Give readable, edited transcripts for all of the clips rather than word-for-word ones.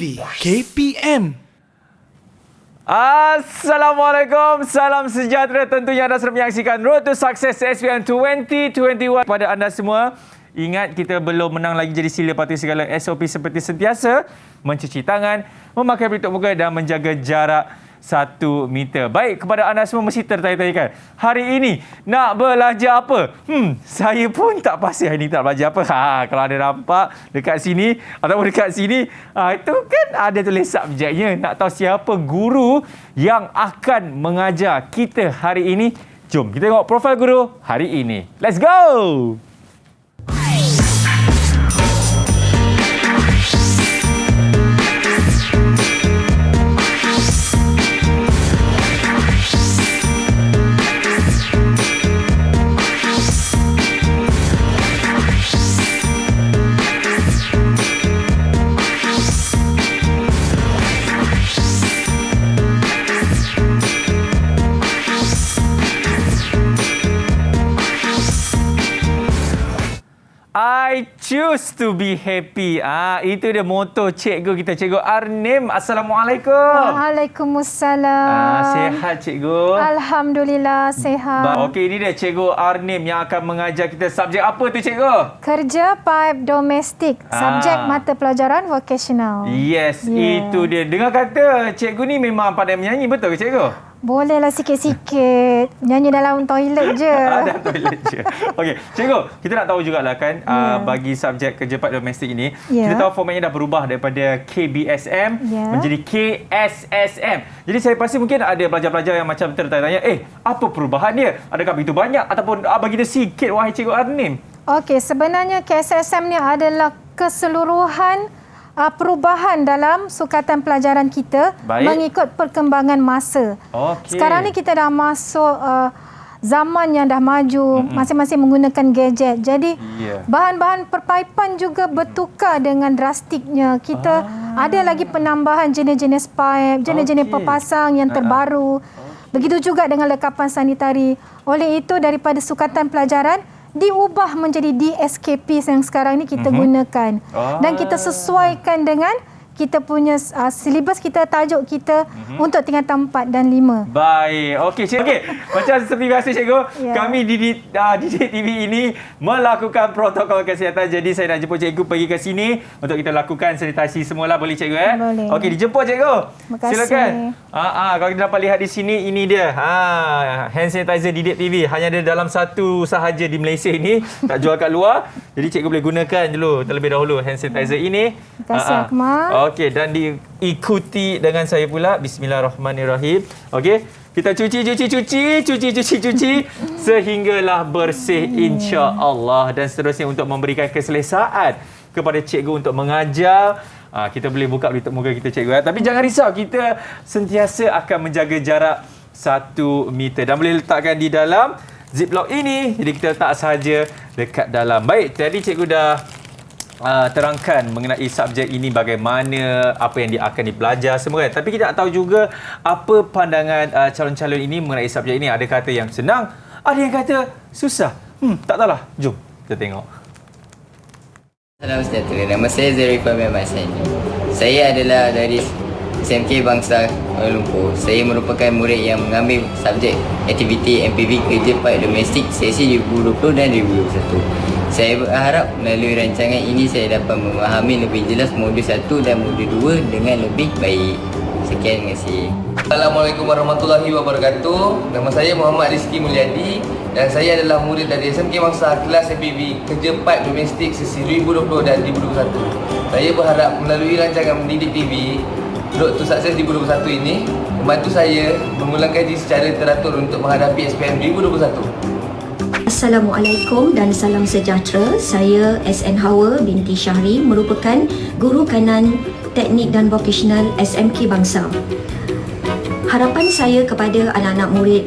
TV KPM. Assalamualaikum, salam sejahtera. Tentunya anda sedang menyaksikan Road to Success SPM 2021. Pada anda semua, ingat kita belum menang lagi, jadi sila patuhi segala SOP seperti sentiasa mencuci tangan, memakai pelitup muka dan menjaga jarak 1 meter. Baik, kepada anda semua mesti tertanya-tanyakan, hari ini nak belajar apa? Saya pun tak pasti hari ini tak belajar apa. Kalau ada nampak dekat sini ataupun dekat sini, itu kan ada tulis subjeknya. Nak tahu siapa guru yang akan mengajar kita hari ini? Jom kita tengok profil guru hari ini. Let's go! I choose to be happy. Itu dia moto cikgu kita, Cikgu Arnim. Assalamualaikum. Waalaikumsalam. Sihat cikgu? Alhamdulillah sihat. Okey, ini dia Cikgu Arnim yang akan mengajar kita subjek apa tu cikgu? Kerja paip domestik, subjek mata pelajaran vocational. Yes, itu dia. Dengar kata cikgu ni memang pandai menyanyi, betul ke cikgu? Bolehlah sikit-sikit. Nyanyi dalam toilet je. Dalam toilet je. Okey, cikgu, kita nak tahu jugalah kan, bagi subjek kerja paip domestik ini, kita tahu formatnya dah berubah daripada KBSM menjadi KSSM. Jadi saya pasti mungkin ada pelajar-pelajar yang macam tertanya-tanya, apa perubahan dia? Adakah begitu banyak ataupun bagi kita sikit wahai Cikgu Arnim? Okey, sebenarnya KSSM ni adalah keseluruhan perubahan dalam sukatan pelajaran kita mengikut perkembangan masa. Sekarang ni kita dah masuk zaman yang dah maju, masing-masing menggunakan gadget. Jadi bahan-bahan perpaipan juga bertukar dengan drastiknya. Kita ada lagi penambahan jenis-jenis paip, jenis-jenis pepasang yang terbaru. Begitu juga dengan lekapan sanitari. Oleh itu daripada sukatan pelajaran diubah menjadi DSKP yang sekarang ni kita gunakan. Dan kita sesuaikan dengan kita punya silibus kita, tajuk kita untuk tingkatan 4 dan 5. Baik. Okey, cikgu. Okey, macam seperti biasa cikgu, kami Didik TV ini melakukan protokol kesihatan. Jadi saya nak jemput cikgu pergi ke sini untuk kita lakukan sanitasi semualah. Boleh cikgu Boleh. Okey, dijemput cikgu. Terima kasih. Silakan. Kalau kita dapat lihat di sini, ini dia. Hand sanitizer Didik TV. Hanya ada dalam satu sahaja di Malaysia ini, tak jual kat luar. Jadi cikgu boleh gunakan dulu terlebih dahulu hand sanitizer ini. Terima kasih Akmal. Okey, dan diikuti dengan saya pula. Bismillahirrahmanirrahim. Okey, kita cuci sehinggalah bersih insya-Allah, dan seterusnya untuk memberikan keselesaan kepada cikgu untuk mengajar. Kita boleh buka pelitup muka kita cikgu. Tapi jangan risau, kita sentiasa akan menjaga jarak 1 meter dan boleh letakkan di dalam ziplock ini. Jadi kita letak sahaja dekat dalam. Baik, tadi cikgu dah terangkan mengenai subjek ini, bagaimana, apa yang dia akan dipelajar semua kan. Tapi kita nak tahu juga apa pandangan calon-calon ini mengenai subjek ini. Ada kata yang senang, ada yang kata susah. Tak tahulah. Jom kita tengok. Salam sejahtera. Nama saya Zarifah Mehmet Saini. Saya adalah dari SMK Bangsa Kuala Lumpur. Saya merupakan murid yang mengambil subjek aktiviti MPV kerja paip domestik sesi 2020 dan 2021. Saya berharap melalui rancangan ini saya dapat memahami lebih jelas modul 1 dan modul 2 dengan lebih baik. Sekian, terima kasih. Assalamualaikum warahmatullahi wabarakatuh. Nama saya Muhammad Rizki Mulyadi dan saya adalah murid dari SMK Bangsa kelas MPV kerja paip domestik sesi 2020 dan 2021. Saya berharap melalui rancangan Didik TV Road to Success 2021 ini membantu saya mengulang kaji secara teratur untuk menghadapi SPM 2021. Assalamualaikum dan salam sejahtera. Saya SN Hawa binti Syahri, merupakan guru kanan teknik dan vocational SMK Bangsa. Harapan saya kepada anak-anak murid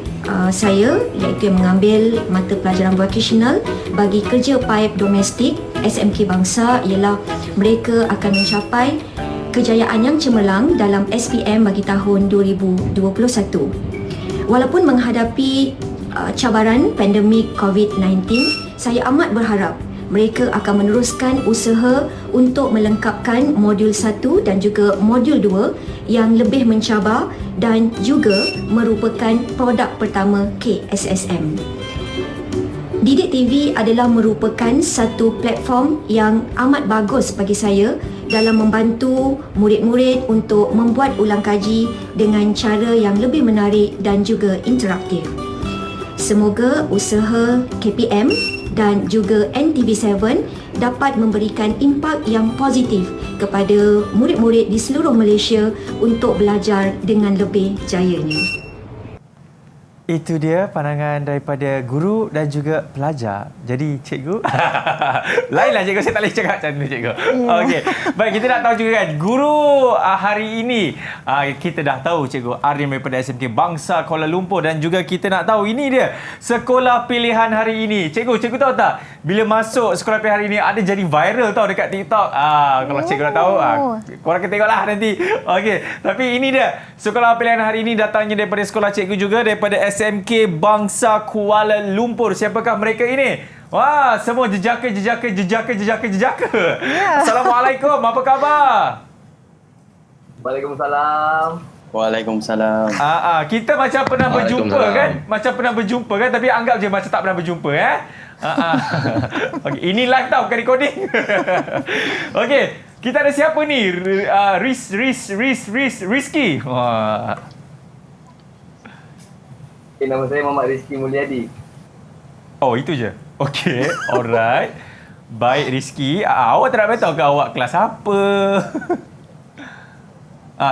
saya iaitu yang mengambil mata pelajaran vocational bagi kerja paip domestik SMK Bangsa ialah mereka akan mencapai kejayaan yang cemerlang dalam SPM bagi tahun 2021. Walaupun menghadapi cabaran pandemik COVID-19, saya amat berharap mereka akan meneruskan usaha untuk melengkapkan modul 1 dan juga modul 2 yang lebih mencabar dan juga merupakan produk pertama KSSM. Didik TV adalah merupakan satu platform yang amat bagus bagi saya dalam membantu murid-murid untuk membuat ulang kaji dengan cara yang lebih menarik dan juga interaktif. Semoga usaha KPM dan juga NTV7 dapat memberikan impak yang positif kepada murid-murid di seluruh Malaysia untuk belajar dengan lebih jayanya. Itu dia pandangan daripada guru dan juga pelajar. Jadi cikgu, lainlah cikgu, saya tak boleh cakap macam tu cikgu. Yeah. Okey. Baik, kita nak tahu juga kan, guru hari ini, kita dah tahu cikgu Arnim daripada SMK Bangsa Kuala Lumpur, dan juga kita nak tahu ini dia sekolah pilihan hari ini. Cikgu tahu tak, bila masuk sekolah pilihan hari ini ada jadi viral tau dekat TikTok. Kalau cikgu nak tahu, korang kena tengoklah nanti. Okey, tapi ini dia sekolah pilihan hari ini datangnya daripada sekolah cikgu juga, daripada SMK Bangsa Kuala Lumpur. Siapakah mereka ini? Wah, semua jejaka. Yeah. Assalamualaikum, apa khabar? Waalaikumsalam. Waalaikumsalam. Kita macam pernah berjumpa kan? Macam pernah berjumpa kan? Tapi anggap je macam tak pernah berjumpa Okay, ini live tau, bukan recording. Okey, kita ada siapa ni? Rizky. Wah. Nama saya Muhammad Rizki Mulyadi. Oh, itu je? Okey, alright. Baik Rizky, awak tak nak beritahu ke awak kelas apa?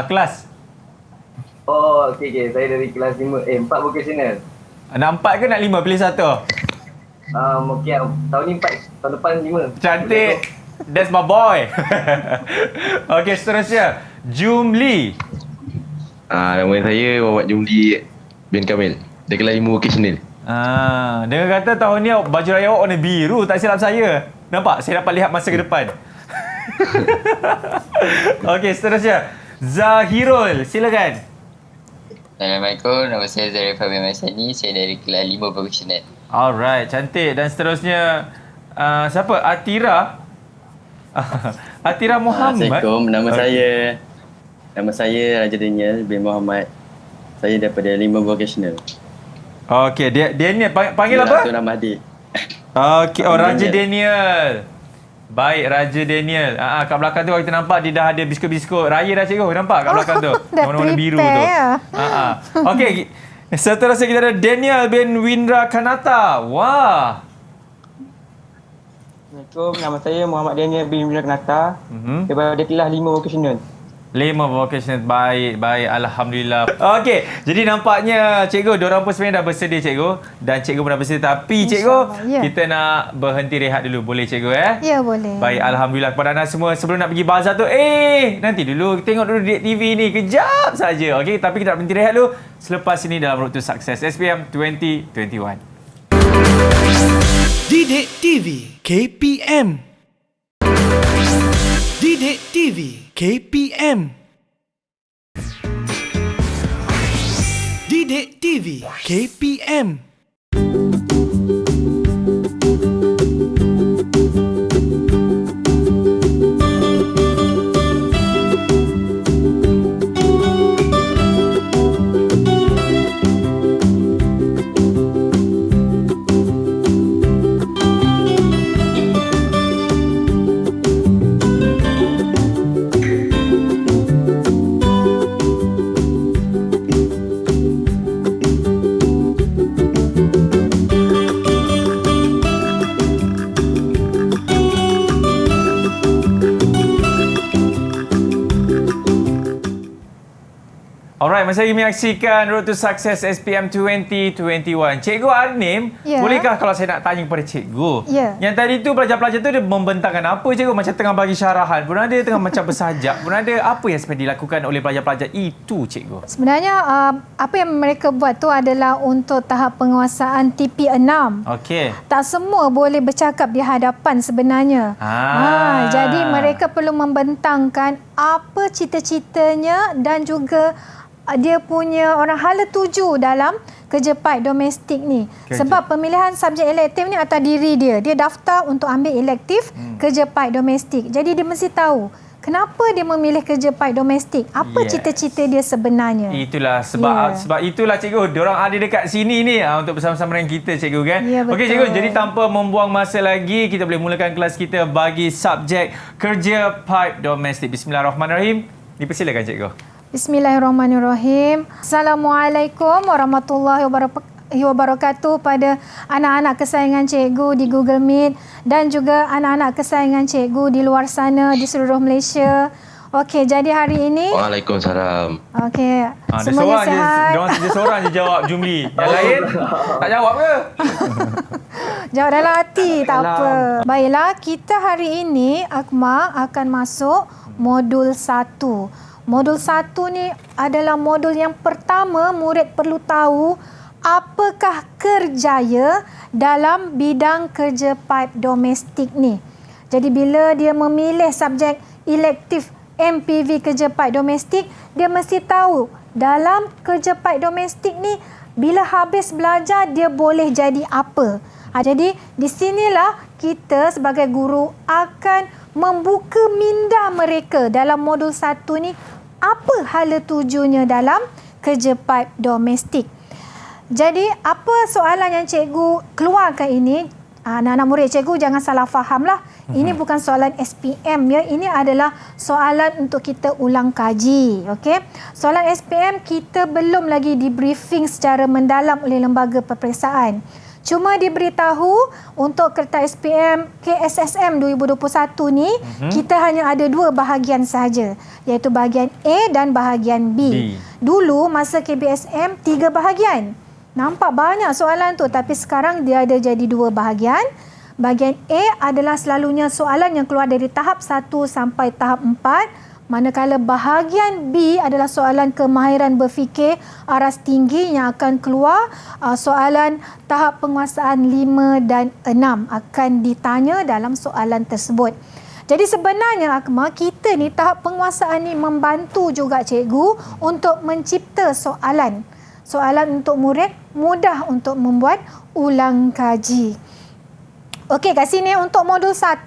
Kelas? Oh, okey. Saya dari kelas 4 vocational. Nak 4 ke nak 5? Pilih satu. Okey, tahun ni 4, tahun depan 5. Cantik. That's my boy. Okey, seterusnya. Jumli. Nama saya Muhammad Jumli bin Kamil. Dia kelas 5 vocational. Dengar kata tahun ni baju raya awak warna biru, tak silap saya. Nampak? Saya dapat lihat masa ke depan. Okey, seterusnya. Zahirul, silakan. Assalamualaikum, nama saya Zahirul Fabian Masani. Saya dari kelas 5 vocational. Alright, cantik. Dan seterusnya, siapa? Atira. Atira Muhammad. Assalamualaikum, nama saya Raja Daniel bin Muhammad. Saya daripada 5 vocational. Okey, dia ni panggil apa? Itu nama adik. Okey, Raja Daniel. Baik, Raja Daniel. Kat belakang tu kalau kita nampak dia dah ada biskut-biskut raya dah cikgu. Nampak kat belakang tu? Warna-warna biru tu. Okey, seterusnya kita ada Daniel bin Windra Kanata. Wah. Assalamualaikum, nama saya Muhammad Daniel bin Windra Kanata. Daripada kelas 5 vocational. 5 vocational. Baik. Alhamdulillah. Okey, jadi nampaknya cikgu, diorang pun sebenarnya dah bersedia cikgu. Dan cikgu pun dah bersedia. Tapi cikgu, kita nak berhenti rehat dulu. Boleh cikgu Ya, boleh. Baik, Alhamdulillah kepada anda semua. Sebelum nak pergi bazar tu, nanti dulu tengok dulu Didik TV ni. Kejap saja. Okey, tapi kita nak berhenti rehat dulu. Selepas ini dalam Road to Success SPM 2021. Didik TV KPM. Didik TV KPM. Didik TV KPM. Alright, masa lagi menyaksikan Road to Success SPM 2021. Cikgu Arnim, bolehkah kalau saya nak tanya kepada cikgu? Yang tadi tu pelajar-pelajar tu dia membentangkan apa cikgu? Macam tengah bagi syarahan pun ada, tengah macam bersajak pun ada. Apa yang sebenarnya dilakukan oleh pelajar-pelajar itu cikgu? Sebenarnya apa yang mereka buat tu adalah untuk tahap penguasaan TP6. Okey. Tak semua boleh bercakap di hadapan sebenarnya. Jadi mereka perlu membentangkan apa cita-citanya dan juga dia punya orang hala tuju dalam kerja paid domestik ni. Sebab pemilihan subjek elektif ni atas diri dia. Dia daftar untuk ambil elektif kerja paid domestik. Jadi dia mesti tahu kenapa dia memilih kerja paid domestik. Apa cita-cita dia sebenarnya. Itulah sebab itulah cikgu, diorang ada dekat sini ni untuk bersama-sama dengan kita cikgu kan. Okey cikgu, jadi tanpa membuang masa lagi, kita boleh mulakan kelas kita bagi subjek kerja paid domestik. Bismillahirrahmanirrahim. Dipersilakan cikgu. Bismillahirrahmanirrahim. Assalamualaikum warahmatullahi wabarakatuh pada anak-anak kesayangan cikgu di Google Meet dan juga anak-anak kesayangan cikgu di luar sana di seluruh Malaysia. Okey, jadi hari ini Waalaikumsalam. okey, semuanya sihat. Dia seorang je jawab Jumli. Yang lain tak jawab ke? Jawab dalam hati, tak apa. Baiklah, kita hari ini Akmal akan masuk modul 1. Modul 1 ni adalah modul yang pertama murid perlu tahu apakah kerjaya dalam bidang kerja paid domestik ni. Jadi bila dia memilih subjek elektif MPV kerja paid domestik, dia mesti tahu dalam kerja paid domestik ni bila habis belajar dia boleh jadi apa. Jadi di sinilah kita sebagai guru akan membuka minda mereka dalam modul 1 ni apa hala tujunya dalam kerja paid domestik. Jadi apa soalan yang cikgu keluarkan ini, anak-anak murid cikgu jangan salah fahamlah. Ini bukan soalan SPM ya, ini adalah soalan untuk kita ulang kaji. Okey. Soalan SPM kita belum lagi di briefing secara mendalam oleh lembaga peperiksaan. Cuma diberitahu untuk kertas SPM KSSM 2021 ni kita hanya ada 2 bahagian sahaja, iaitu bahagian A dan bahagian B. Dulu masa KBSM 3 bahagian. Nampak banyak soalan tu, tapi sekarang dia ada jadi 2 bahagian. Bahagian A adalah selalunya soalan yang keluar dari tahap 1 sampai tahap 4. Manakala bahagian B adalah soalan kemahiran berfikir aras tinggi yang akan keluar soalan tahap penguasaan 5 dan 6 akan ditanya dalam soalan tersebut. Jadi sebenarnya Akmal, kita ni tahap penguasaan ni membantu juga cikgu untuk mencipta soalan. Soalan untuk murid mudah untuk membuat ulang kaji. Okey, kat sini untuk modul 1,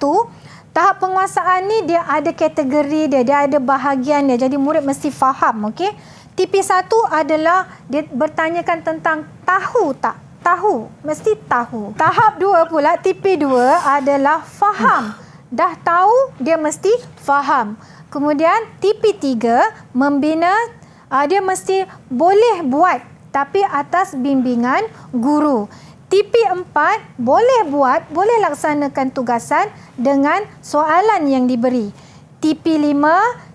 tahap penguasaan ni dia ada kategori dia, dia ada bahagian dia. Jadi murid mesti faham, okey. TP1 adalah dia bertanyakan tentang tahu tak? Tahu, mesti tahu. Tahap 2 pula TP2 adalah faham. Dah tahu, dia mesti faham. Kemudian TP3 membina, dia mesti boleh buat tapi atas bimbingan guru. TP4 boleh buat, boleh laksanakan tugasan dengan soalan yang diberi. TP5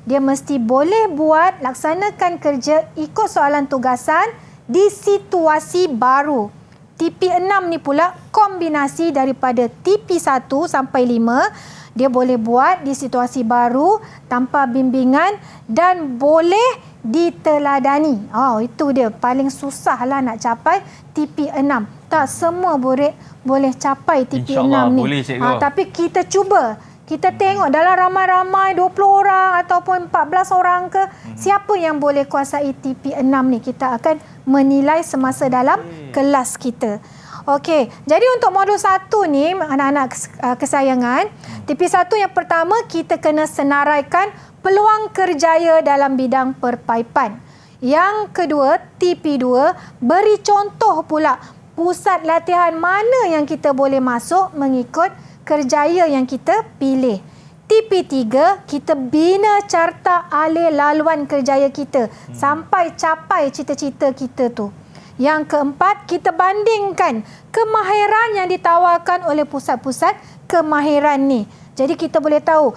dia mesti boleh buat, laksanakan kerja ikut soalan tugasan di situasi baru. TP6 ni pula kombinasi daripada TP1 sampai 5. Dia boleh buat di situasi baru tanpa bimbingan dan boleh diteladani. Itu dia paling susah lah nak capai TP6. Tak semua murid boleh capai TP6 ni. Boleh, tapi kita cuba. Kita tengok dalam ramai-ramai 20 orang ataupun 14 orang ke, siapa yang boleh kuasai TP6 ni. Kita akan menilai semasa dalam kelas kita. Okey, jadi untuk modul 1 ni anak-anak kesayangan, TP1 yang pertama kita kena senaraikan peluang kerjaya dalam bidang perpaipan. Yang kedua, TP2 beri contoh pula pusat latihan mana yang kita boleh masuk mengikut kerjaya yang kita pilih. TP3, kita bina carta alih laluan kerjaya kita sampai capai cita-cita kita tu. Yang keempat, kita bandingkan kemahiran yang ditawarkan oleh pusat-pusat kemahiran ni. Jadi kita boleh tahu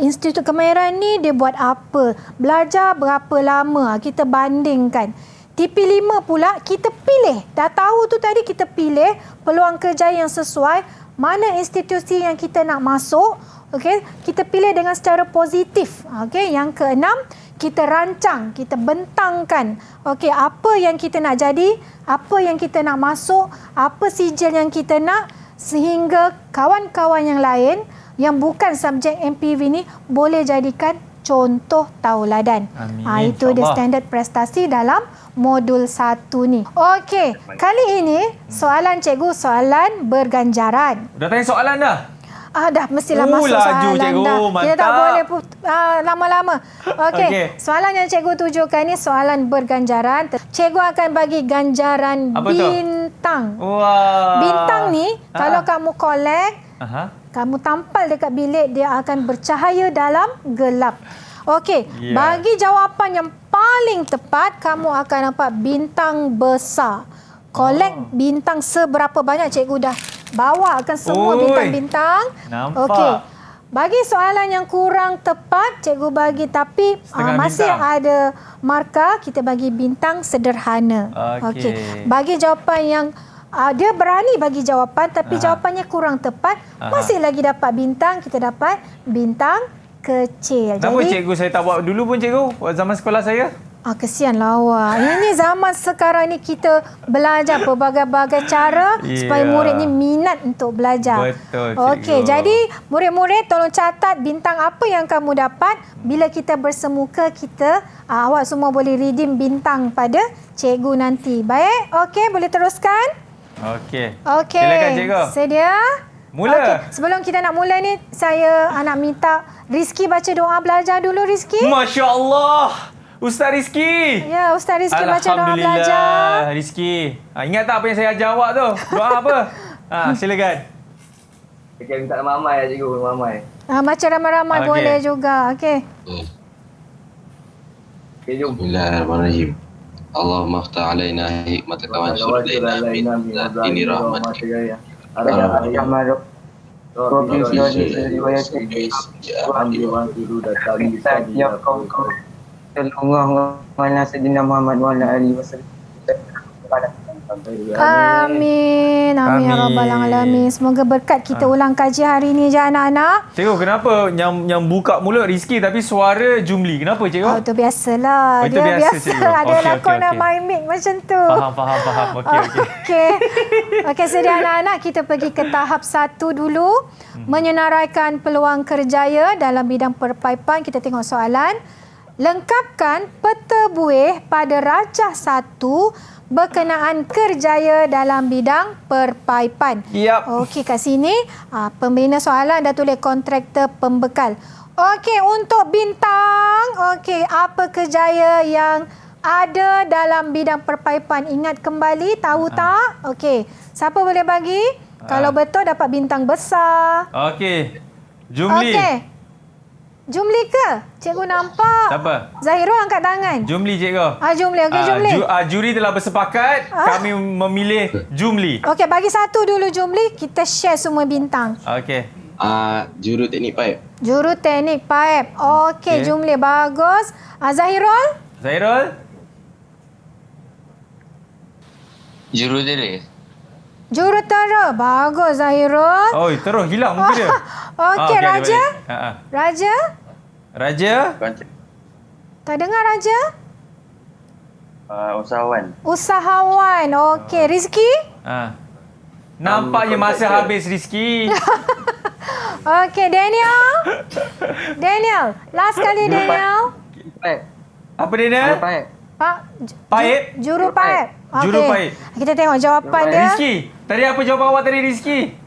institut kemahiran ni dia buat apa, belajar berapa lama, kita bandingkan. TP5 pula kita pilih. Dah tahu tu tadi, kita pilih peluang kerja yang sesuai, mana institusi yang kita nak masuk. Okey, kita pilih dengan secara positif. Okey, yang keenam, kita rancang, kita bentangkan. Okey, apa yang kita nak jadi, apa yang kita nak masuk, apa sijil yang kita nak, sehingga kawan-kawan yang lain yang bukan subjek MPV ni boleh jadikan contoh tauladan. Amin. Itu dia standard prestasi dalam modul 1 ni. Okey, kali ini soalan cikgu soalan berganjaran. Dah tanya soalan dah? Dah mestilah masuk laju, soalan cikgu. dah. Kita tak Mantap. boleh lama-lama. Okey, Okey. soalan yang cikgu tujukan ni soalan berganjaran. Cikgu akan bagi ganjaran Apa tu? bintang. Wah. Bintang ni kalau kamu collect, kamu tampal dekat bilik, dia akan bercahaya dalam gelap. Okey, bagi jawapan yang paling tepat, kamu akan dapat bintang besar. Collect bintang seberapa banyak, cikgu dah bawa akan semua bintang-bintang. Nampak. Okey. Bagi soalan yang kurang tepat, cikgu bagi tapi masih bintang. ada markah, kita bagi bintang sederhana. Okey. Bagi jawapan yang dia berani bagi jawapan tapi jawapannya kurang tepat, masih lagi dapat bintang, kita dapat bintang kecil. Kenapa cikgu saya tak buat dulu pun cikgu? Waktu zaman sekolah saya? Kesianlah awak. Ini zaman sekarang ni kita belajar berbagai-bagai cara supaya murid ni minat untuk belajar. Betul, cikgu. Okey, jadi murid-murid tolong catat bintang apa yang kamu dapat. Bila kita bersemuka, kita awak semua boleh redeem bintang pada cikgu nanti. Baik? Okey, boleh teruskan? Okey. Okey. Silakan cikgu. Sedia? Mula. Okey, sebelum kita nak mula ni, saya nak minta Rizky baca doa belajar dulu, Rizky. Masya Allah. Ustaz Rizky. Ya, Ustaz Rizky baca doa belajar. Alhamdulillah, Rizky. Ingat tak apa yang saya ajar awak tu? Doa apa? Silakan. Okey, minta ramai ya cikgu, ramai. Baca ramai-ramai boleh juga. Okey. Okey, jom. Bismillahirrahmanirrahim. Allahumma aftah alaina hikmataka wa ansur alaina min dini rahmatika. Amin. Amin ya rabbal alamin. Semoga berkat kita ulang kaji hari ni je anak-anak. Cikgu, kenapa yang buka mulut Rizky tapi suara Jumli? Kenapa cikgu? Itu biasalah. Itu Dia biasa, biasa cikgu. ada lakonan main mic macam tu. Faham. Okey. Okey, sedia anak-anak, kita pergi ke tahap 1 dulu. Menyenaraikan peluang kerjaya dalam bidang perpaipan. Kita tengok soalan. Lengkapkan peta buih pada rajah 1 berkenaan kerjaya dalam bidang perpaipan. Okey, kat sini pembina soalan dah tulis kontraktor pembekal. Okey, untuk bintang, okey, apa kerjaya yang ada dalam bidang perpaipan? Ingat kembali, tahu tak? Okey, siapa boleh bagi? Kalau betul dapat bintang besar. Okey. Jumli. Okey. Jumli ke? Cikgu nampak. Siapa? Zahirul angkat tangan. Jumli cikgu. Jumli. Okey, Jumli. Juri telah bersepakat kami memilih Jumli. Okey, bagi satu dulu Jumli, kita share semua bintang. Okey. Juru teknik paip. Juru teknik paip. Okey, Jumli bagus. Zahirul? Juru diri. Juru tera. Bagus Zahirul. Oh, terus hilang muka dia. Okey, Raja? Raja? Raja? Tak dengar Raja? Usahawan. Okey, Rizky? Nampaknya masa habis Rizky. Okey, Daniel. Last kali Daniel. Apa Daniel? Paip. Juru paip. Juru paip. Kita tengok jawapan dia. Rizky, tadi apa jawapan awak tadi Rizky?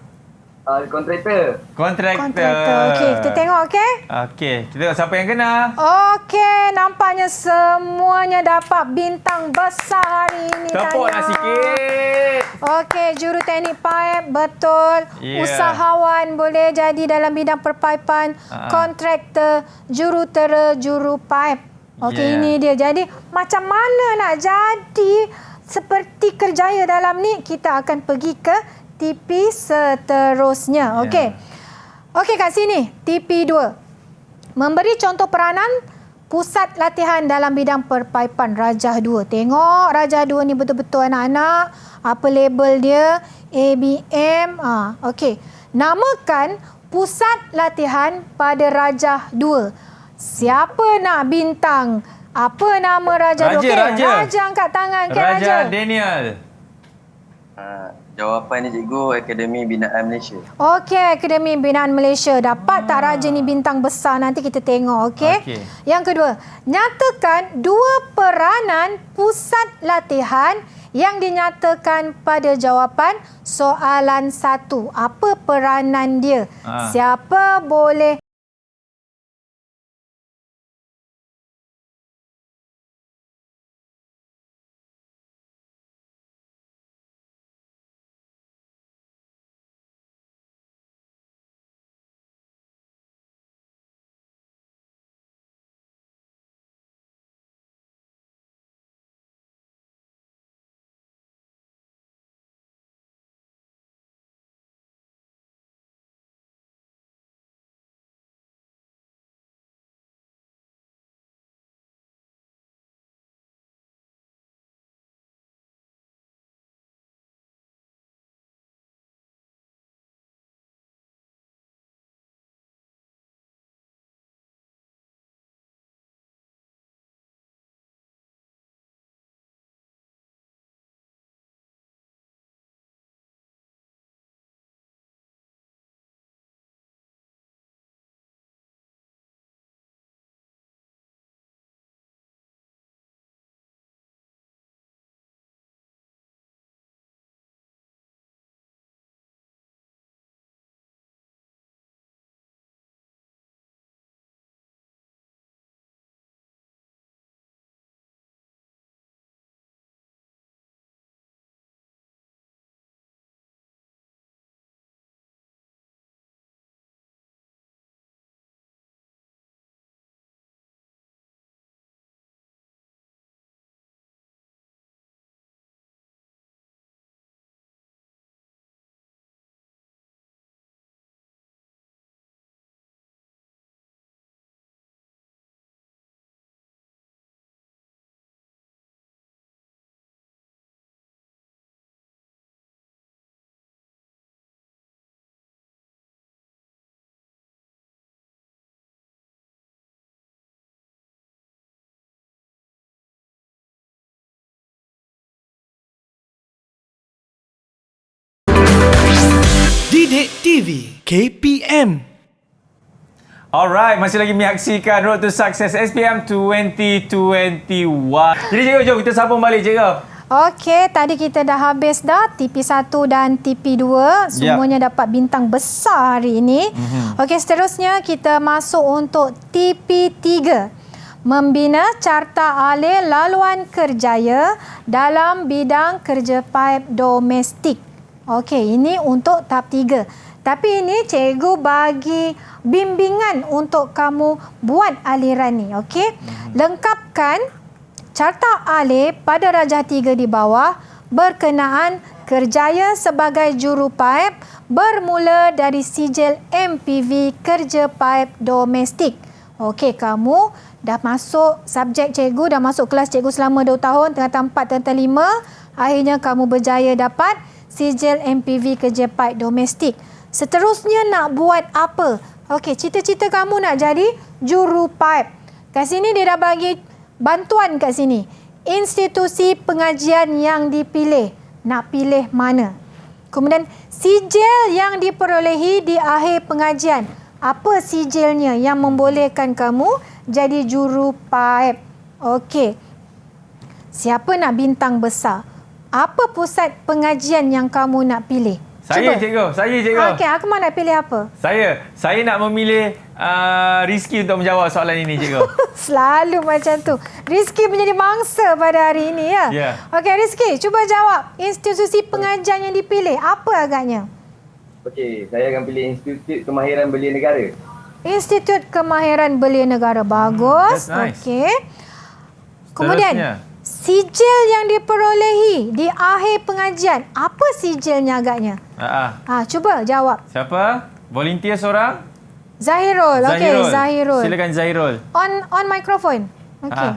Kontraktor. Okey, kita tengok Okey, kita tengok siapa yang kena. Okey, nampaknya semuanya dapat bintang besar hari ini. Tepuklah sikit. Okey, juru teknik paip betul. Usahawan boleh jadi dalam bidang perpaipan. Kontraktor, juru tera, juru paip. Okey, ini dia. Jadi macam mana nak jadi seperti kerjaya dalam ni? Kita akan pergi ke TP seterusnya. Okey. Okey, kat sini TP2. Memberi contoh peranan pusat latihan dalam bidang perpaipan Rajah 2. Tengok Rajah 2 ni betul-betul anak-anak. Apa label dia? ABM. Okey. Namakan pusat latihan pada Rajah 2. Siapa nak bintang? Apa nama Raja 2? Raja. Raja angkat tangan. Raja Daniel. Jawapan ni cikgu, Akademi Binaan Malaysia. Okey, Akademi Binaan Malaysia. Dapat tak Raja ni bintang besar? Nanti kita tengok, okey? Yang kedua, nyatakan 2 peranan pusat latihan yang dinyatakan pada jawapan soalan 1. Apa peranan dia? Siapa boleh Didik TV KPM. Alright, masih lagi menyaksikan Road to Success SPM 2021. Jadi cikgu, jom kita sambung balik cikgu. Okey, tadi kita dah habis dah TP1 dan TP2. Semuanya dapat bintang besar hari ini. Okey, seterusnya kita masuk untuk TP3. Membina carta alih laluan kerjaya dalam bidang kerja paip domestik. Okey, ini untuk tahap 3. Tapi ini cikgu bagi bimbingan untuk kamu buat aliran ni. Okey, lengkapkan carta alih pada Rajah 3 di bawah berkenaan kerjaya sebagai juru paip bermula dari sijil MPV kerja paip domestik. Okey, kamu dah masuk subjek cikgu, dah masuk kelas cikgu selama 2 tahun, tingkatan 4, tingkatan 5. Akhirnya kamu berjaya dapat sijil MPV kerja paip domestik. Seterusnya nak buat apa? Okey, cita-cita kamu nak jadi juru paip. Kat sini dia dah bagi bantuan kat sini. Institusi pengajian yang dipilih. Nak pilih mana? Kemudian sijil yang diperolehi di akhir pengajian. Apa sijilnya yang membolehkan kamu jadi juru paip? Okey. Siapa nak bintang besar? Apa pusat pengajian yang kamu nak pilih? Saya cikgu, Okey, Akmal nak pilih apa? Saya nak memilih Rizky untuk menjawab soalan ini cikgu. Selalu macam tu. Rizky menjadi mangsa pada hari ini ya. Ya. Okey Rizky, cuba jawab. Institusi pengajian yang dipilih apa agaknya? Okey, saya akan pilih Institut Kemahiran Belia Negara. Institut Kemahiran Belia Negara. Bagus. That's nice. Okey. Kemudian sijil yang diperolehi di akhir pengajian. Apa sijilnya agaknya? Cuba jawab. Siapa? Volunteer seorang? Zahirul. Okey, Zahirul. Silakan Zahirul. On microphone. Okey.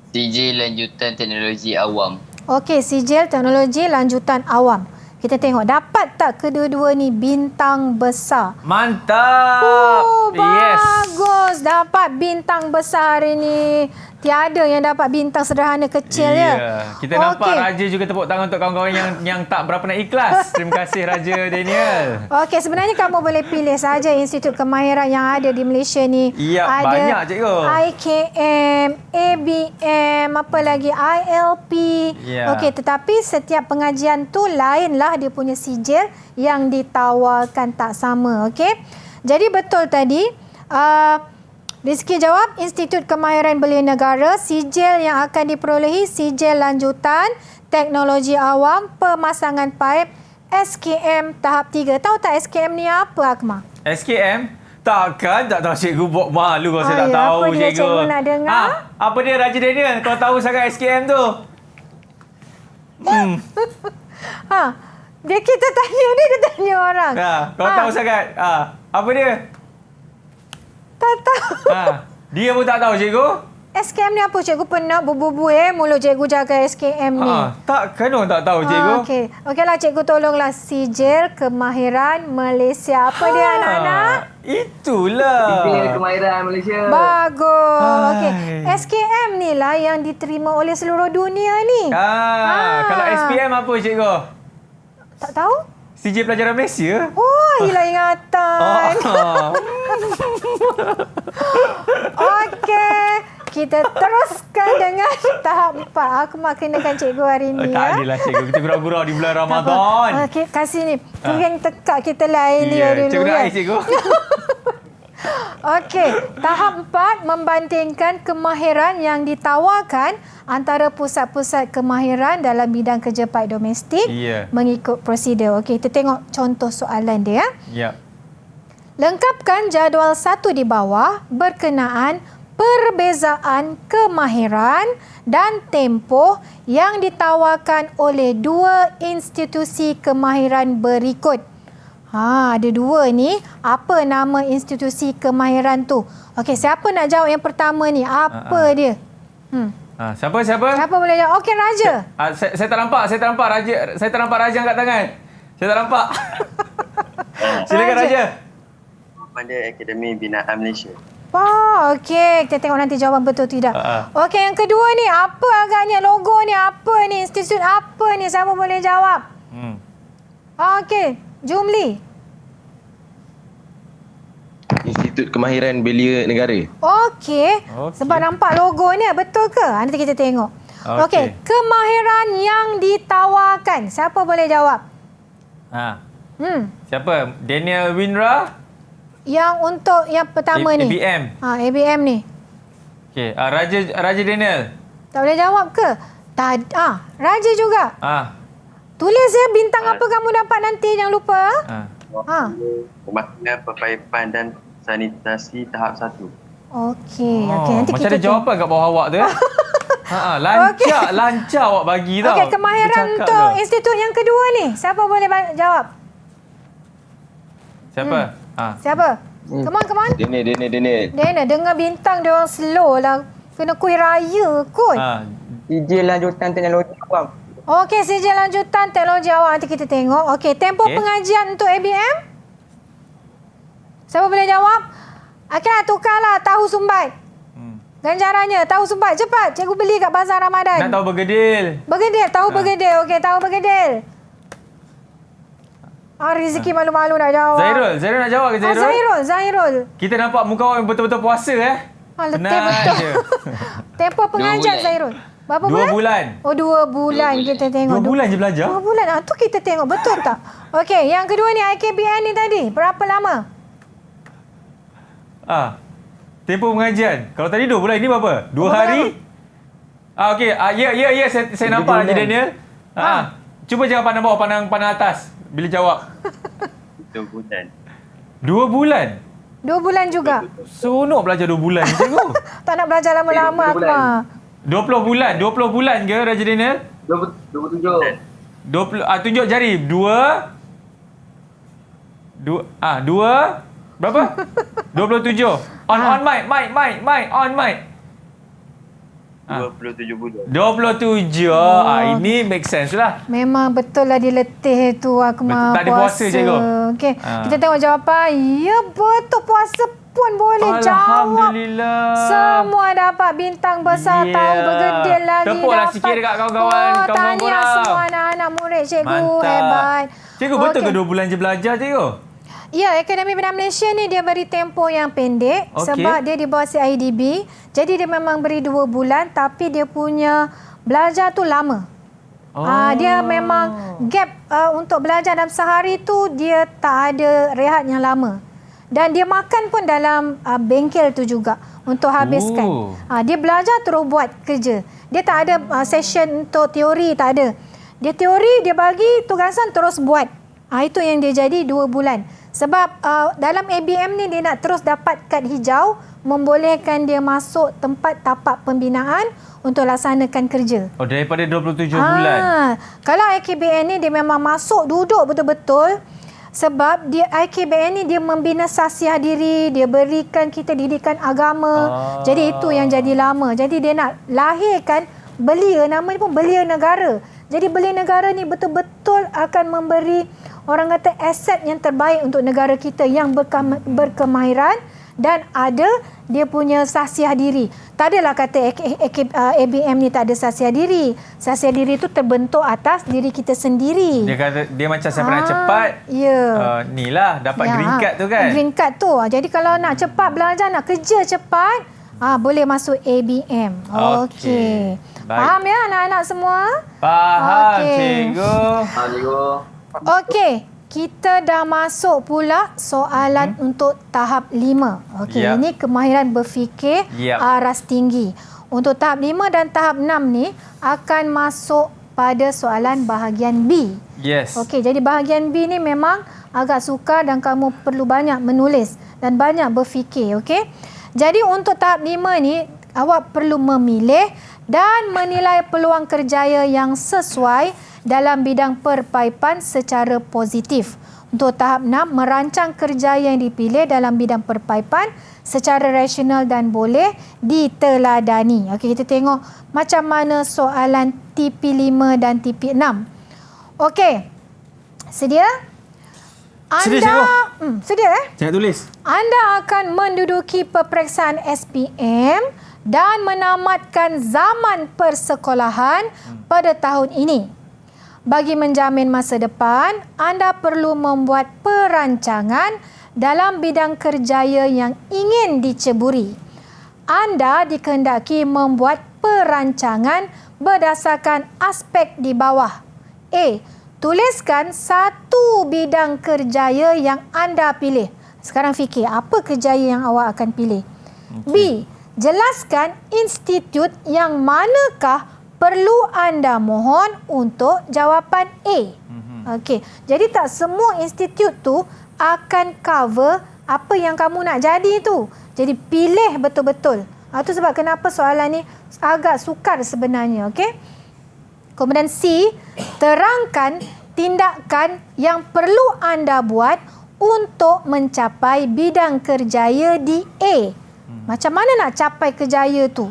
Sijil Lanjutan Teknologi Awam. Okey, sijil teknologi lanjutan awam. Kita tengok dapat tak kedua-dua ni bintang besar. Mantap. Bagus. Dapat bintang besar hari ni. Tiada yang dapat bintang sederhana kecil ya. Kita nampak Raja juga tepuk tangan untuk kawan-kawan yang tak berapa nak ikhlas. Terima kasih Raja Daniel. Okey, sebenarnya kamu boleh pilih saja institut kemahiran yang ada di Malaysia ni. Ya, ada banyak cikgu. IKM, ABM, apa lagi ILP. Ya. Okey, tetapi setiap pengajian tu lainlah dia punya sijil yang ditawarkan tak sama. Okey. Jadi betul tadi Rizky jawab, Institut Kemahiran Belia Negara, sijil yang akan diperolehi sijil lanjutan, teknologi awam, pemasangan paip, SKM tahap 3. Tahu tak SKM ni apa, Akmal? SKM? Takkan tak tahu cikgu, buat malu kalau saya tak tahu apa dia cikgu. Cikgu nak dengar? Apa dia Raja Daniel? Kau tahu sangat SKM tu? Kita tanya dia tanya orang. Kau tahu sangat. Apa dia? Tak tahu. Dia pun tak tahu cikgu. SKM ni apa cikgu? Pernah berbubu mulut cikgu jaga SKM ni. Takkan orang tak tahu cikgu. Okeylah cikgu, tolonglah sijil kemahiran Malaysia. Apa dia anak-anak? Itulah. Sijil kemahiran Malaysia. Bagus. SKM ni lah yang diterima oleh seluruh dunia ni. Kalau SPM apa cikgu? Tak tahu? Sijil Pelajaran Malaysia. Hilang ingatan. Okey, kita teruskan dengan tahap 4. Aku kenakan cikgu hari ni. Tak adalah cikgu. Kita gurau-gurau di bulan Ramadan. Okey, kasih ni. Turing tekak kita lain dia dulu. Cikgu nak cikgu. Okey, tahap 4 membandingkan kemahiran yang ditawarkan antara pusat-pusat kemahiran dalam bidang kerja paip domestik mengikut prosedur. Okey, kita tengok contoh soalan dia. Ya. Lengkapkan jadual 1 di bawah berkenaan perbezaan kemahiran dan tempoh yang ditawarkan oleh dua institusi kemahiran berikut. Ada dua ni. Apa nama institusi kemahiran tu? Okey, siapa nak jawab yang pertama ni? Apa dia? Siapa? Siapa boleh jawab? Okey, Raja. Saya tak nampak Raja. Saya tak nampak Raja angkat tangan. Saya tak nampak. Silakan Raja. Pada Akademi Binaan Malaysia. Okey. Kita tengok nanti jawapan betul tidak. Okey, yang kedua ni. Apa agaknya logo ni? Apa ni? Institut apa ni? Siapa boleh jawab? Okey. Jumli. Institut Kemahiran Belia Negara. Okey. Sebab nampak logo ni, betul ke? Nanti kita tengok. Okey. Kemahiran yang ditawarkan. Siapa boleh jawab? Siapa? Daniel Winra? Yang untuk yang pertama ni. ABM. ABM ni. Okey. Raja Daniel. Tak boleh jawab ke? Raja juga. Tulis ya bintang apa kamu dapat nanti, jangan lupa. Pemasangan perpaipan dan sanitasi tahap 1. Okey, nanti macam kita ada jawapan kat bawah awak tu ya. Lancar awak bagi tau. Okey, kemahiran untuk institut yang kedua ni. Siapa boleh jawab? Siapa? Siapa? Come on. Daniel, dengar bintang dia orang slow lah. Kena kuih raya kot. Sijil lanjutan teknologi awam. Okey, sijil lanjutan teknologi awam. Nanti kita tengok. Okey, tempoh pengajian untuk ABM? Siapa boleh jawab? Akhirnya tukarlah tahu sumbat. Ganjarannya, tahu sumbat. Cepat, cikgu beli kat Bazar Ramadan. Nak tahu bergedil. Tahu bergedil. Okey, tahu bergedil. Rizki malu-malu nak jawab. Zairul nak jawab ke Zairul? Zairul. Kita nampak muka awak betul-betul puasa Letih betul. Tempoh pengajian Zairul. Berapa bulan? 2 bulan. 2 bulan kita tengok. 2 bulan je belajar? 2 bulan. Tu kita tengok. Betul tak? Okey, yang kedua ni IKBN ni tadi. Berapa lama? Tempoh pengajian. Kalau tadi 2 bulan, ini berapa? 2 hari? Okey. Ya. Saya nampak Raja Daniel. Cuba jangan pandang bawah, pandang atas. Bila jawab. 2 bulan. 2 bulan? 2 bulan juga. Seronok belajar 2 bulan ni cikgu. Tak nak belajar lama-lama Akmal. 20 bulan ke Raja Daniel? 27. Tunjuk jari. 2 berapa? 27. On mic. On mic. 27 bulan. 27. Ini make sense lah. Memang betul lah dia letih tu Akmal. Tak ada puasa cikgu. Okey, kita tengok jawapan. Ya betul, puasa pun boleh jawab. Alhamdulillah. Semua dapat bintang besar, tahu bergedil lagi. Tepuklah sikit dekat kawan-kawan korang. Tahniah semua anak-anak murid cikgu. Mantap. Hebat. Cikgu, betul ke 2 bulan je belajar, cikgu? Ya, Akademi Bina Malaysia ni dia beri tempoh yang pendek sebab dia di bawah CIDB. Jadi dia memang beri 2 bulan tapi dia punya belajar tu lama. Dia memang gap untuk belajar dalam sehari tu dia tak ada rehat yang lama. Dan dia makan pun dalam bengkel tu juga untuk habiskan. Dia belajar terus buat kerja. Dia tak ada session untuk teori, tak ada. Dia teori, dia bagi tugasan terus buat. Itu yang dia jadi 2 bulan. Sebab dalam ABM ni dia nak terus dapat kad hijau, membolehkan dia masuk tempat tapak pembinaan untuk laksanakan kerja. Daripada 27 bulan. Kalau IKBN ni dia memang masuk duduk betul-betul. Sebab dia IKBN ni dia membina sasiah diri, dia berikan kita didikan agama. Jadi itu yang jadi lama. Jadi dia nak lahirkan belia, namanya pun belia negara. Jadi belia negara ni betul-betul akan memberi orang kata aset yang terbaik untuk negara kita yang berkemahiran dan ada dia punya sasiah diri. Tak adalah kata ABM ni tak ada sasiah diri. Sasiah diri tu terbentuk atas diri kita sendiri. Dia kata dia macam siapa nak cepat. Ni lah dapat green card tu kan. Green card tu. Jadi kalau nak cepat belajar, nak kerja cepat, boleh masuk ABM. Okey. Faham ya anak-anak semua? Faham, cikgu. Faham, cikgu. Okey, kita dah masuk pula soalan untuk tahap 5. Okey, ini kemahiran berfikir aras tinggi. Untuk tahap 5 dan tahap 6 ni akan masuk pada soalan bahagian B. Yes. Okey, jadi bahagian B ni memang agak sukar dan kamu perlu banyak menulis dan banyak berfikir, okey? Jadi untuk tahap 5 ni awak perlu memilih dan menilai peluang kerjaya yang sesuai dalam bidang perpaipan secara positif. Untuk tahap 6, merancang kerjaya yang dipilih dalam bidang perpaipan secara rasional dan boleh diteladani. Okey, kita tengok macam mana soalan TP5 dan TP6. Okey, sedia? Sedia Saya tulis. Anda akan menduduki peperiksaan SPM dan menamatkan zaman persekolahan pada tahun ini. Bagi menjamin masa depan, anda perlu membuat perancangan dalam bidang kerjaya yang ingin diceburi. Anda dikehendaki membuat perancangan berdasarkan aspek di bawah. A. Tuliskan satu bidang kerjaya yang anda pilih. Sekarang fikir, apa kerjaya yang awak akan pilih? B. Jelaskan institut yang manakah perlu anda mohon untuk jawapan A. Okey, jadi tak semua institut tu akan cover apa yang kamu nak jadi tu. Jadi pilih betul-betul. Itu sebab kenapa soalan ni agak sukar sebenarnya, okey? Kemudian C, terangkan tindakan yang perlu anda buat untuk mencapai bidang kerjaya di A. Macam mana nak capai kerjaya tu?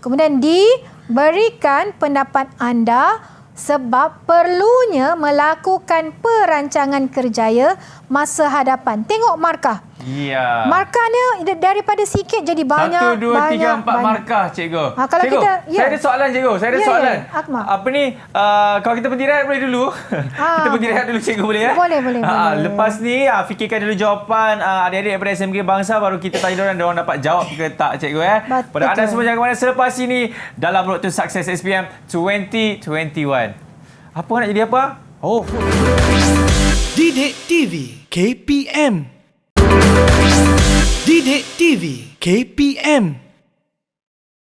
Kemudian D, berikan pendapat anda sebab perlunya melakukan perancangan kerjaya masa hadapan. Tengok markah. Ya. Markahnya daripada sikit jadi banyak. 1, 2, 3, 4 markah, cikgu. Kalau cikgu, kita, saya ada soalan, cikgu. Saya ada soalan. Akmal. Kalau kita berhenti rehat boleh dulu? Kita berhenti rehat dulu, cikgu, boleh ya? Boleh. Lepas ni, fikirkan dulu jawapan adik-adik daripada SMK Bangsa, baru kita tanya diorang dapat jawab ke tak, cikgu ya? Pada anda semua, jangan ke mana selepas ini dalam Road to Success SPM 2021. Apa nak jadi apa? Didik TV KPM. Didik TV KPM.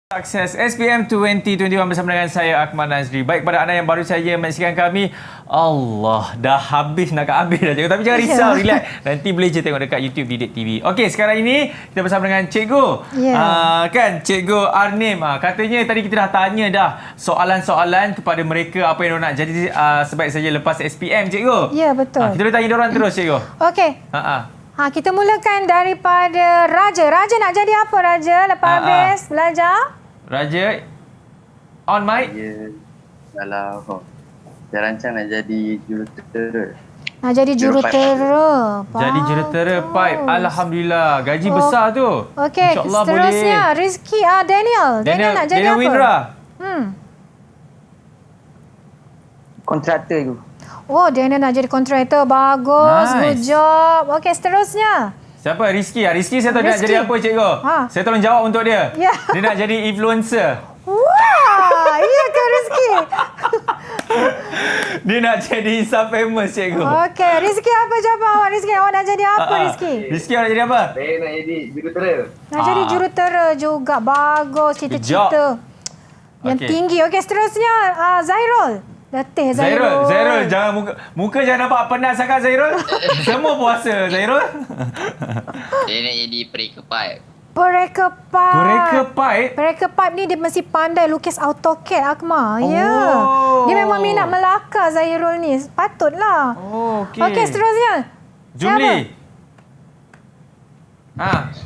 Sukses SPM 2021 bersama dengan saya Akmal Nazri. Baik, kepada anda yang baru saja menyaksikan kami, Allah, dah habis nak habis dah, cikgu. Tapi jangan risau, relax. Nanti boleh je tengok dekat YouTube Didik TV. Okey, sekarang ini kita bersama dengan cikgu. Kan, cikgu Arnim. Katanya tadi kita dah tanya dah soalan-soalan kepada mereka apa yang diorang nak jadi sebaik saja lepas SPM, cikgu. Ya, betul. Kita boleh tanya diorang terus, cikgu. Okey. Kita mulakan daripada Raja. Raja nak jadi apa, Raja, lepas habis belajar? Raja, on mic. Kalau saya rancang nak jadi juruterus. Nak jadi jurutera. Jadi jurutera pipe. Alhamdulillah. Gaji besar tu. Okey, InsyaAllah seterusnya boleh. Rizky Daniel. Daniel nak jadi Daniel apa? Windra. Kontraktor tu. Oh, Daniel nak jadi kontraktor. Bagus. Nice. Good job. Okey, seterusnya. Siapa? Rizky. Rizky saya tahu dia nak Rizky. jadi apa, cikgu? Saya tolong jawab untuk dia. Ya. Dia nak jadi influencer. Wah, iya ke Rizky? Dia nak jadi Insta famous, cikgu. Okey, Rizky apa jawapan awak Rizky? Awak nak jadi apa Rizky? Rizky nak jadi apa? Saya nak jadi jurutera. Nak jadi jurutera juga. Bagus cita-cita. Yang tinggi. Okey, seterusnya Zairul. Letih Zairul. Zairul, jangan muka jangan nampak penat sangat Zairul. Semua puasa Zairul. Saya nak jadi pereka pipe. Pereka pipe. Pereka pipe? Pereka pipe ni dia mesti pandai lukis AutoCAD, Akmal. Ya. Oh. Dia memang minat melakar Zairul ni. Patutlah. Oh, okey. Okey, seterusnya. Jumli.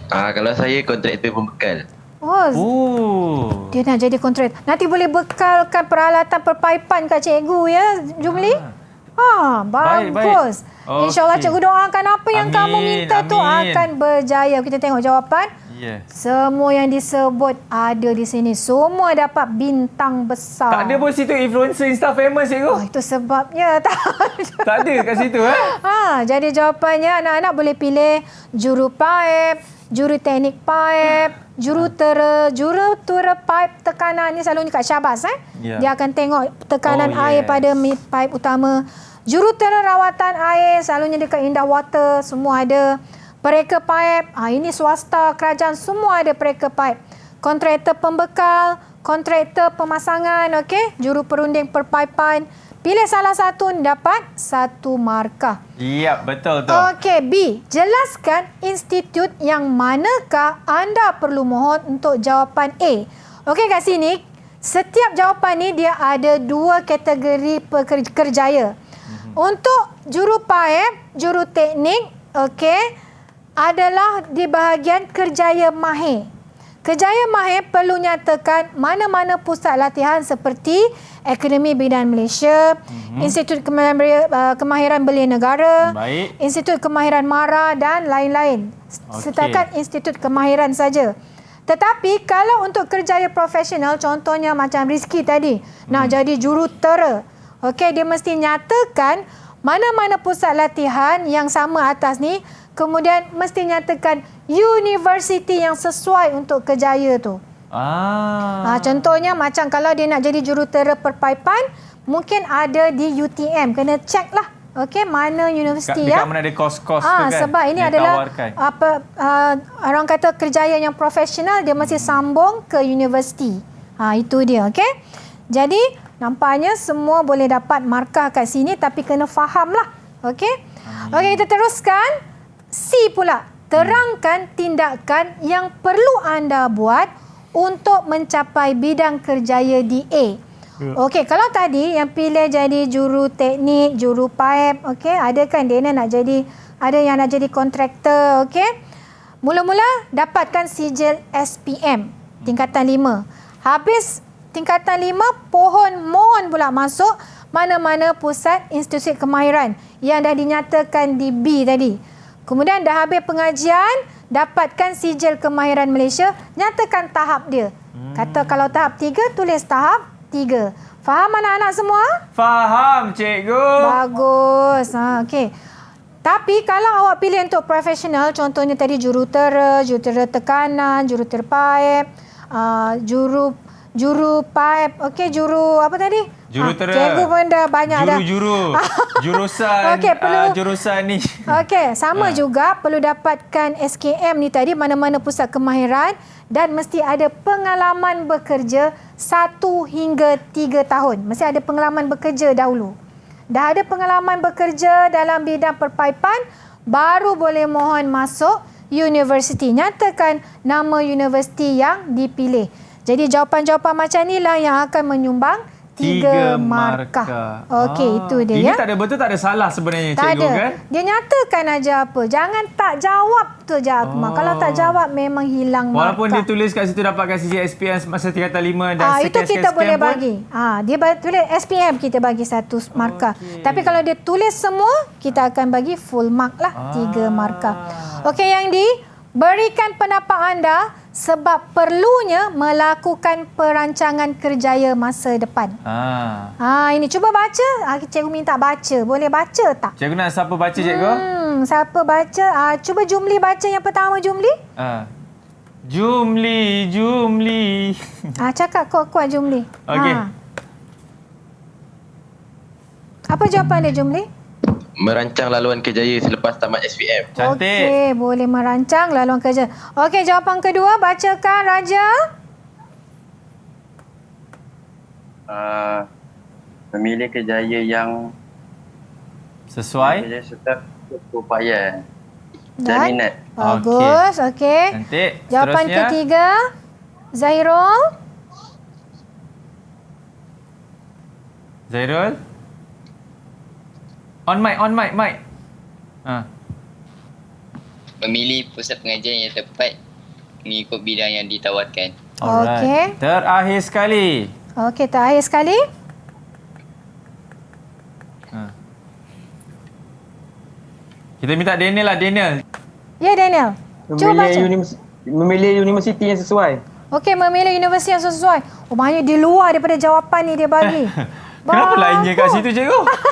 Kalau saya kontraktor pembekal. Oh. Dia nak jadi kontrak. Nanti boleh bekalkan peralatan perpaipan kat cikgu ya, Jumli. Bagus. Baik. InsyaAllah Okey. cikgu doakan apa yang Amin, kamu minta tu amin. akan berjaya. Kita tengok jawapan. Yeah. Semua yang disebut ada di sini. Semua dapat bintang besar. Tak ada pun situ influencer Insta famous, cikgu. Itu sebabnya tak ada kat situ jadi jawapannya anak-anak boleh pilih juru pipe, juru teknik pipe, jurutera pipe tekanan ni selalunya kat Syabas Ya. Dia akan tengok tekanan Oh, air yes. pada pipe utama. Jurutera rawatan air selalunya dekat Indah Water, semua ada. Pereka pipe, ini swasta, kerajaan semua ada pereka pipe. Kontraktor pembekal, kontraktor pemasangan, okey, juru perunding perpaipan. Pilih salah satu dapat 1 markah. Ya, betul tu. Okey, B. Jelaskan institut yang manakah anda perlu mohon untuk jawapan A. Okey, kat sini, setiap jawapan ni dia ada 2 kategori kerjaya. Untuk juru pipe, juru teknik, okey, adalah di bahagian kerjaya mahir. Kerjaya mahir perlu nyatakan mana-mana pusat latihan seperti Akademi Bidan Malaysia, Institut Kemahiran Belia Negara, Baik. Institut Kemahiran MARA dan lain-lain. Setakat Institut Kemahiran saja. Tetapi kalau untuk kerjaya profesional, contohnya macam Rizky tadi, nak jadi jurutera, okey, dia mesti nyatakan mana-mana pusat latihan yang sama atas ni, kemudian mesti nyatakan universiti yang sesuai untuk kerjaya tu. Contohnya macam kalau dia nak jadi jurutera perpaipan, mungkin ada di UTM. Kena check lah. Okey, mana universiti Dekat mana ada kos-kos tu kan. Sebab ini yang adalah tawarkan. orang kata kerjaya yang profesional, dia mesti sambung ke universiti. Itu dia, okey. Jadi nampaknya semua boleh dapat markah kat sini, tapi kena fahamlah. Okey. Okey, kita teruskan. C pula, terangkan tindakan yang perlu anda buat untuk mencapai bidang kerjaya di A. Okey, kalau tadi yang pilih jadi juru teknik, juru pipe, okey, ada kan dia nak jadi, ada yang nak jadi kontraktor, okey. Mula-mula dapatkan sijil SPM tingkatan 5. Habis tingkatan 5, mohon pula masuk mana-mana pusat institusi kemahiran yang dah dinyatakan di B tadi. Kemudian dah habis pengajian, dapatkan sijil kemahiran Malaysia, nyatakan tahap dia. Kata kalau tahap 3, tulis tahap 3. Faham anak-anak semua? Faham, cikgu. Bagus. Okey. Tapi kalau awak pilih untuk profesional, contohnya tadi jurutera tekanan, jurutera pipe, juru pipe, okey, juru apa tadi? Jurutera. Cikgu pun dah banyak dah. Jurusan. Okey, jurusan ni. Okey, sama juga perlu dapatkan SKM ni tadi, mana-mana pusat kemahiran, dan mesti ada pengalaman bekerja 1 hingga 3 tahun. Mesti ada pengalaman bekerja dahulu. Dah ada pengalaman bekerja dalam bidang perpaipan, baru boleh mohon masuk universiti. Nyatakan nama universiti yang dipilih. Jadi jawapan-jawapan macam inilah yang akan menyumbang 3 markah. Okey, itu dia ini ya. tak ada betul, tak ada salah sebenarnya Tak cikgu ada. kan? Dia nyatakan aja apa. Jangan tak jawab tu je Akmal. Kalau tak jawab memang hilang markah. Walaupun dia tulis kat situ dapatkan sisi SPM masa tingkatan 5 dan itu kita boleh pun. bagi. Dia tulis SPM kita bagi 1 markah. Tapi kalau dia tulis semua, kita akan bagi full mark lah, 3 markah. Okey, yang berikan pendapat anda sebab perlunya melakukan perancangan kerjaya masa depan. Ini cuba baca. Cikgu minta baca. Boleh baca tak? Cikgu nak siapa baca cikgu? Siapa baca? Cuba Jumli baca yang pertama, Jumli. Jumli. Cakap kuat-kuat Jumli. Okey. Apa jawapan dia, Jumli? Merancang laluan kerjaya selepas tamat SPM. Cantik. Okey, boleh merancang laluan kerja. Okey, jawapan kedua, bacakan Raja. Memilih kerjaya yang sesuai serta keupayaan dan minat. Bagus, okey. Cantik. Jawapan Seterusnya. ketiga, Zairul. On mic. Memilih pusat pengajian yang tepat mengikut bidang yang ditawarkan. Okey. Terakhir sekali. Okey, terakhir sekali. Kita minta Daniel lah, Daniel. Ya, Daniel. Cuba baca. Memilih universiti yang sesuai. Okey, memilih universiti yang sesuai. Maknanya di luar daripada jawapan ni dia bagi. Kenapa lainnya kat situ cikgu?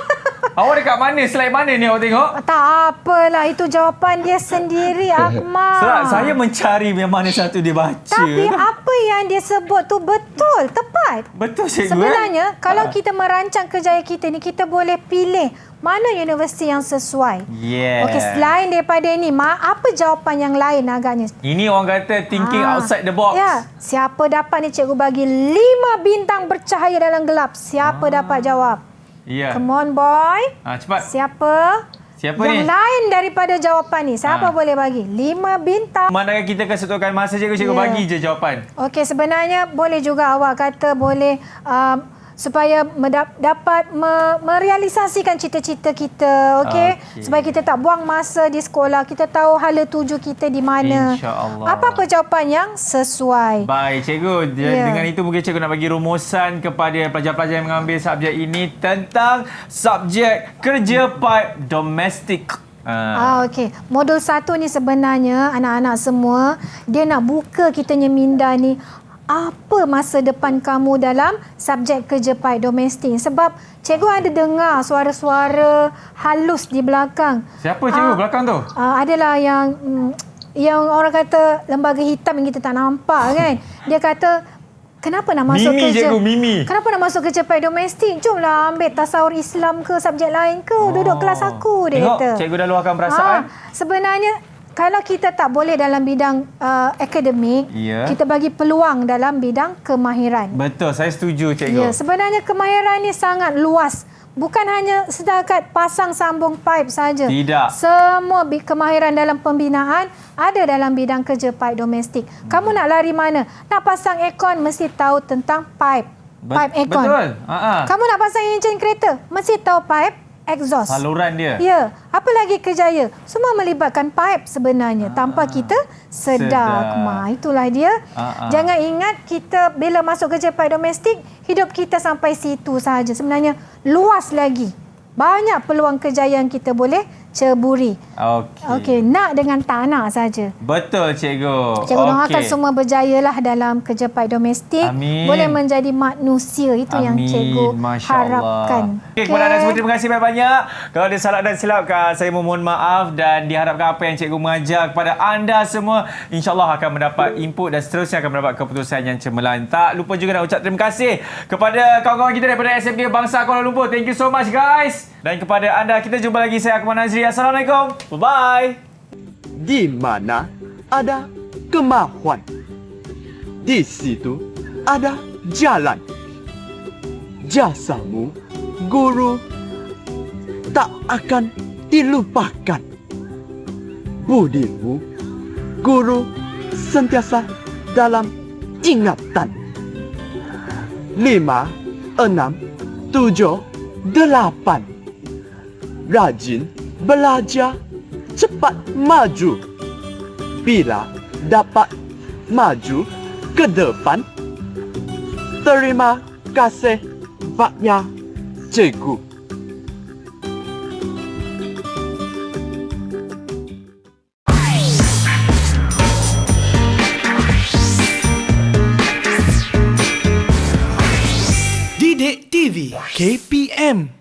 Awak dekat mana? Slide mana ni awak tengok? Tak apalah, itu jawapan dia sendiri, Akmal. Saya mencari yang mana satu dia baca. Tapi apa yang dia sebut tu betul, tepat. Betul cikgu. Sebenarnya, kalau kita merancang kerjaya kita ni, kita boleh pilih mana universiti yang sesuai. Okey, selain daripada ini, apa jawapan yang lain agaknya? Ini orang kata thinking outside the box. Ya, siapa dapat ni cikgu bagi 5 bintang bercahaya dalam gelap. Siapa dapat jawab? Ya. Come on boy. Cepat. Siapa Siapa yang ni? lain daripada jawapan ni? Siapa boleh bagi? 5 bintang. Manakah kita kesetukan masa cikgu bagi je jawapan. Okey, sebenarnya boleh juga awak kata boleh supaya dapat merealisasikan cita-cita kita, okey? Supaya kita tak buang masa di sekolah, kita tahu hala tuju kita di mana. InsyaAllah. Apa-apa jawapan yang sesuai. Baik, cikgu. Dengan itu mungkin cikgu nak bagi rumusan kepada pelajar-pelajar yang mengambil subjek ini tentang subjek kerja pipe domestik. Okey. Modul 1 ni sebenarnya anak-anak semua, dia nak buka kitanya minda ni. Apa masa depan kamu dalam subjek kerja pipe domestik? Sebab cikgu ada dengar suara-suara halus di belakang. Siapa cikgu belakang tu? Adalah yang orang kata lembaga hitam yang kita tak nampak kan. Dia kata, kenapa nak masuk kerja? Mimi. Kenapa nak masuk kerja pipe domestik? Jomlah ambil tasawur Islam ke subjek lain ke. Duduk kelas aku, dia kata. Cikgu dah luahkan perasaan. Sebenarnya kalau kita tak boleh dalam bidang akademik, kita bagi peluang dalam bidang kemahiran. Betul, saya setuju cikgu. Ya, sebenarnya kemahiran ni sangat luas. Bukan hanya setakat pasang sambung pipe saja. Tidak. Semua kemahiran dalam pembinaan ada dalam bidang kerja pipe domestik. Kamu nak lari mana? Nak pasang aircon, mesti tahu tentang pipe. Pipe aircon. Betul. Kamu nak pasang enjin kereta, mesti tahu pipe exhaust. Saluran dia. Ya. Apa lagi kerjaya? Semua melibatkan pipe sebenarnya. Tanpa kita sedar. Itulah dia. Jangan ingat kita bila masuk kerja pipe domestik, hidup kita sampai situ sahaja. Sebenarnya luas lagi. Banyak peluang kerjaya yang kita boleh ceburi. Okey, nak dengan tak nak saja. Betul cikgu. Cikgu doakan semua berjayalah dalam kerja pipe domestik. Amin. Boleh menjadi manusia. Itu yang cikgu harapkan. Okey, kepada anda semua terima kasih banyak-banyak. Kalau ada salah dan silap, saya mohon maaf dan diharapkan apa yang cikgu mengajar kepada anda semua insya-Allah akan mendapat input dan seterusnya akan mendapat keputusan yang cemerlang. Tak lupa juga nak ucap terima kasih kepada kawan-kawan kita daripada SMK Bangsa Kuala Lumpur. Thank you so much guys. Dan kepada anda, kita jumpa lagi. Saya Akmal Nazri. Assalamualaikum. Bye-bye. Di mana ada kemahuan, di situ ada jalan. Jasamu, guru, tak akan dilupakan. Budimu, guru, sentiasa dalam ingatan. 5 6, 7, 8. Rajin belajar, cepat maju. Bila dapat maju ke depan. Terima kasih banyak, cikgu. Didik TV KPM